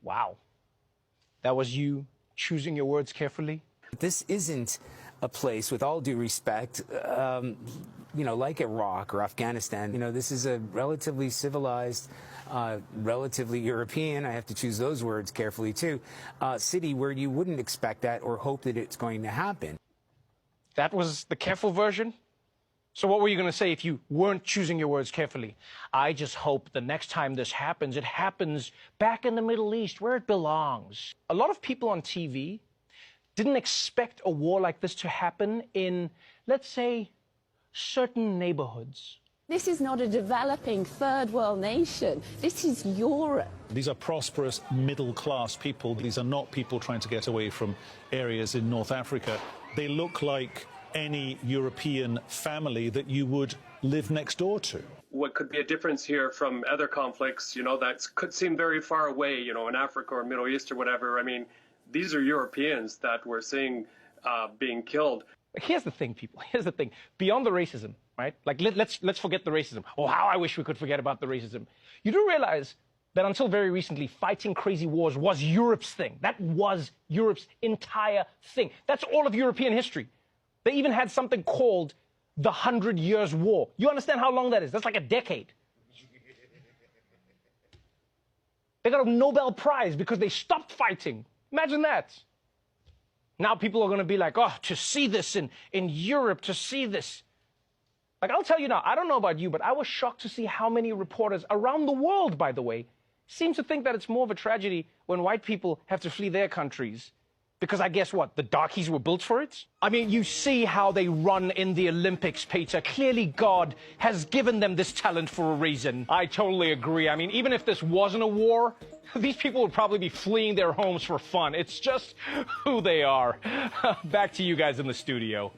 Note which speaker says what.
Speaker 1: Wow. That was you choosing your words carefully?
Speaker 2: This isn't a place, with all due respect, like Iraq or Afghanistan. This is a relatively civilized, relatively European, I have to choose those words carefully too, city where you wouldn't expect that or hope that it's going to happen.
Speaker 1: That was the careful version? So what were you going to say if you weren't choosing your words carefully? I just hope the next time this happens, it happens back in the Middle East where it belongs. A lot of people on TV didn't expect a war like this to happen in, let's say, certain neighborhoods.
Speaker 3: This is not a developing third world nation. This is Europe.
Speaker 4: These are prosperous middle-class people. These are not people trying to get away from areas in North Africa. They look like any European family that you would live next door to.
Speaker 5: What could be a difference here from other conflicts, that could seem very far away, in Africa or Middle East or whatever. I mean, these are Europeans that we're seeing being killed.
Speaker 1: Here's the thing, people. Here's the thing. Beyond the racism, right? Like, let's forget the racism. Oh, how I wish we could forget about the racism. You do realize that until very recently, fighting crazy wars was Europe's thing. That was Europe's entire thing. That's all of European history. They even had something called the 100 Years' War. You understand how long that is? That's like a decade. They got a Nobel Prize because they stopped fighting. Imagine that. Now people are going to be like, oh, to see this in Europe, to see this. Like, I'll tell you now, I don't know about you, but I was shocked to see how many reporters around the world, by the way, seem to think that it's more of a tragedy when white people have to flee their countries. Because I guess what, the darkies were built for it? I mean, you see how they run in the Olympics, Peter. Clearly God has given them this talent for a reason. I totally agree. I mean, even if this wasn't a war, these people would probably be fleeing their homes for fun. It's just who they are. Back to you guys in the studio.